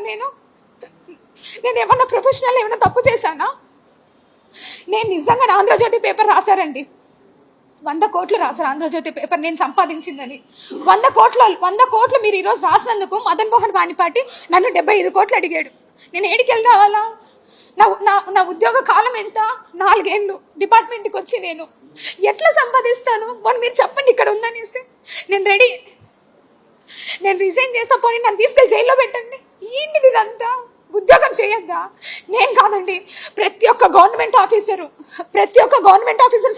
చేశాను? నేను ఏమన్నా ప్రొఫెషనల్ ఏమైనా తప్పు చేశానా? నేను నిజంగా ఆంధ్రజ్యోతి పేపర్ రాశారండి, 100 కోట్లు రాశారు ఆంధ్రజ్యోతి పేపర్ నేను సంపాదించిందని. 100 కోట్లు మీరు ఈరోజు రాసినందుకు మదన్ మోహన్ వాణిపాటి నన్ను 75 కోట్లు అడిగాడు. నేను ఏడికెళ్ళి రావాలా? నా ఉద్యోగ కాలం ఎంత? 4 ఏళ్ళు డిపార్ట్మెంట్కి వచ్చి నేను ఎట్లా సంపాదిస్తాను? మొన్న మీరు చెప్పండి ఇక్కడ ఉందనేసి. నేను రెడీ, నేను రిజైన్ చేస్తా, పోనీ నన్ను తీసుకెళ్ళి జైల్లో పెట్టండి. ఏంటిది ఇదంతా? ఉద్యోగం చేయొద్దా? నేను కాదండి, ప్రతి ఒక్క గవర్నమెంట్ ఆఫీసర్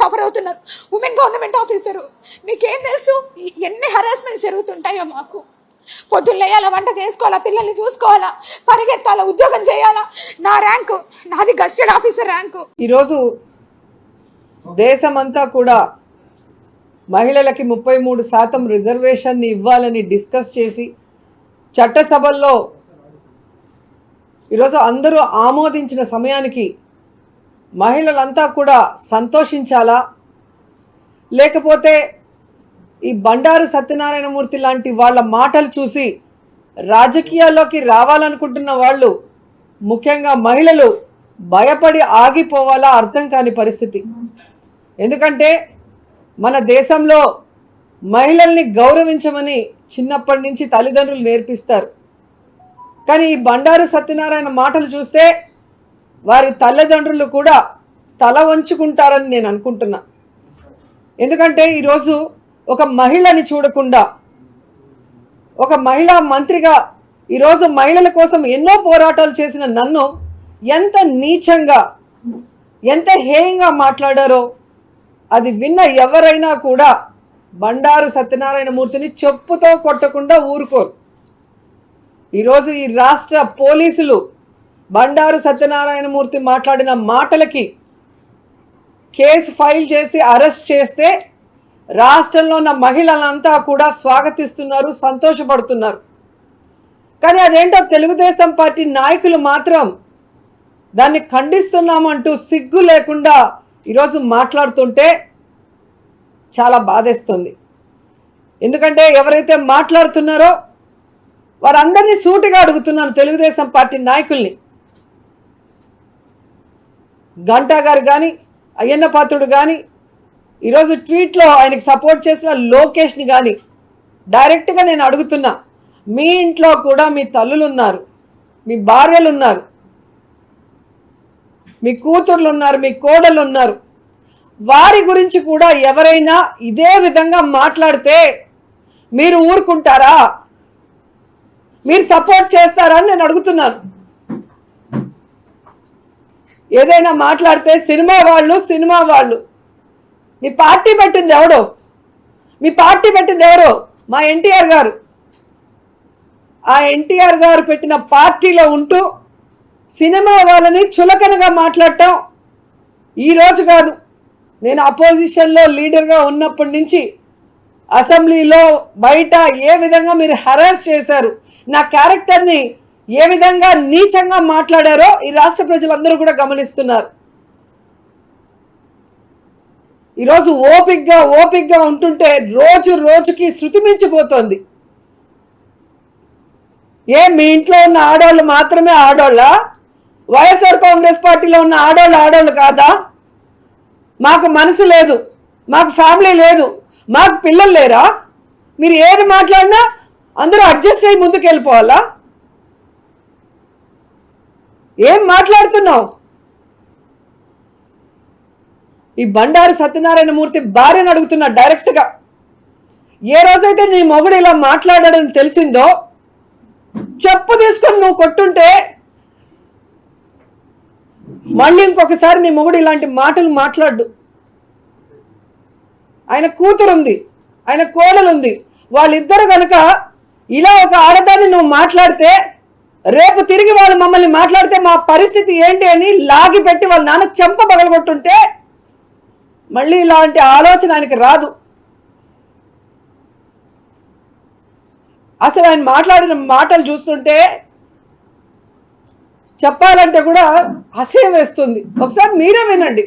సఫర్ అవుతున్నారు. ఉమెన్ గవర్నమెంట్ ఆఫీసరు, మీకేం తెలుసు ఎన్ని హరాస్మెంట్స్ జరుగుతుంటాయో? మాకు పొద్దున్న లేయాలా, వంట చేసుకోవాలా, పిల్లల్ని చూసుకోవాలా, పరిగెత్తాలా, ఉద్యోగం చేయాలా. నా ర్యాంకు, నాది గస్టెడ్ ఆఫీసర్ ర్యాంకు. ఈరోజు దేశమంతా కూడా మహిళలకి 33% రిజర్వేషన్ని ఇవ్వాలని డిస్కస్ చేసి చట్టసభల్లో ఈరోజు అందరూ ఆమోదించిన సమయానికి మహిళలంతా కూడా సంతోషించాలా, లేకపోతే ఈ బండారు సత్యనారాయణమూర్తి లాంటి వాళ్ళ మాటలు చూసి రాజకీయాల్లోకి రావాలనుకుంటున్న వాళ్ళు, ముఖ్యంగా మహిళలు భయపడి ఆగిపోవాలా అర్థం కాని పరిస్థితి. ఎందుకంటే మన దేశంలో మహిళల్ని గౌరవించమని చిన్నప్పటి నుంచి తల్లిదండ్రులు నేర్పిస్తారు. కానీ ఈ బండారు సత్యనారాయణ మాటలు చూస్తే వారి తల్లిదండ్రులు కూడా తల వంచుకుంటారని నేను అనుకుంటున్నా. ఎందుకంటే ఈరోజు ఒక మహిళని చూడకుండా, ఒక మహిళా మంత్రిగా ఈరోజు మహిళల కోసం ఎన్నో పోరాటాలు చేసిన నన్ను ఎంత నీచంగా, ఎంత హేయంగా మాట్లాడారో అది విన్న ఎవరైనా కూడా బండారు సత్యనారాయణమూర్తిని చెప్పుతో కొట్టకుండా ఊరుకోరు. ఈరోజు ఈ రాష్ట్ర పోలీసులు బండారు సత్యనారాయణమూర్తి మాట్లాడిన మాటలకి కేసు ఫైల్ చేసి అరెస్ట్ చేస్తే రాష్ట్రంలో ఉన్న మహిళలంతా కూడా స్వాగతిస్తున్నారు, సంతోషపడుతున్నారు. కానీ అదేంటో తెలుగుదేశం పార్టీ నాయకులు మాత్రం దాన్ని ఖండిస్తున్నామంటూ సిగ్గు లేకుండా ఈరోజు మాట్లాడుతుంటే చాలా బాధేస్తుంది. ఎందుకంటే ఎవరైతే మాట్లాడుతున్నారో వారందరినీ సూటిగా అడుగుతున్నాను, తెలుగుదేశం పార్టీ నాయకుల్ని. గంటా గారు కానీ, అయ్యన్న పాత్రుడు కానీ, ఈరోజు ట్వీట్లో ఆయనకి సపోర్ట్ చేసిన లోకేష్ని కానీ డైరెక్ట్గా నేను అడుగుతున్నా, మీ ఇంట్లో కూడా మీ తల్లులు ఉన్నారు, మీ భార్యలు ఉన్నారు, మీ కూతుర్లు ఉన్నారు, మీ కోడళ్ళు ఉన్నారు. వారి గురించి కూడా ఎవరైనా ఇదే విధంగా మాట్లాడితే మీరు ఊరుకుంటారా? మీరు సపోర్ట్ చేస్తారా అని నేను అడుగుతున్నాను. ఏదైనా మాట్లాడితే సినిమా వాళ్ళు మీ పార్టీ పెట్టింది ఎవడో? మీ పార్టీ పెట్టింది ఎవరో? మా ఎన్టీఆర్ గారు. ఆ ఎన్టీఆర్ గారు పెట్టిన పార్టీలో ఉంటూ సినిమా వాళ్ళని చులకనగా మాట్లాడటం ఈరోజు కాదు. నేను అపోజిషన్లో లీడర్గా ఉన్నప్పటి నుంచి అసెంబ్లీలో బయట ఏ విధంగా మీరు హరాస్ చేశారు, నా క్యారెక్టర్ని ఏ విధంగా నీచంగా మాట్లాడారో ఈ రాష్ట్ర ప్రజలందరూ కూడా గమనిస్తున్నారు. ఈరోజు ఓపిక్గా ఉంటుంటే రోజుకి శృతి మించిపోతోంది. మీ ఇంట్లో ఉన్న ఆడవాళ్ళు మాత్రమే ఆడవాళ్ళ? వైఎస్ఆర్ కాంగ్రెస్ పార్టీలో ఉన్న ఆడవాళ్ళు కాదా? మాకు మనసు లేదు, మాకు ఫ్యామిలీ లేదు, మాకు పిల్లలు లేరా? మీరు ఏది మాట్లాడినా అందరూ అడ్జస్ట్ అయ్యి ముందుకు వెళ్ళిపోవాలా? ఏం మాట్లాడుతున్నావు? ఈ బండారు సత్యనారాయణమూర్తి భార్యను అడుగుతున్నా డైరెక్ట్గా, ఏ రోజైతే నీ మొగుడు ఇలా మాట్లాడాడని తెలిసిందో చెప్పు తీసుకొని నువ్వు కొట్టుంటే మళ్ళీ ఇంకొకసారి నీ మొగుడు ఇలాంటి మాటలు మాట్లాడు. ఆయన కూతురుంది, ఆయన కోడలుంది, వాళ్ళిద్దరు కనుక ఇలా ఒక ఆడదాన్ని నువ్వు మాట్లాడితే రేపు తిరిగి వాళ్ళు మమ్మల్ని మాట్లాడితే మా పరిస్థితి ఏంటి అని లాగి పెట్టి వాళ్ళ నాన్న చెంప పగలగొట్టుంటే మళ్ళీ ఇలాంటి ఆలోచన ఆయనకి రాదు. అసలు ఆయన మాట్లాడిన మాటలు చూస్తుంటే చెప్పాలంటే కూడా అసహ్యం వేస్తుంది. ఒకసారి మీరే వినండి.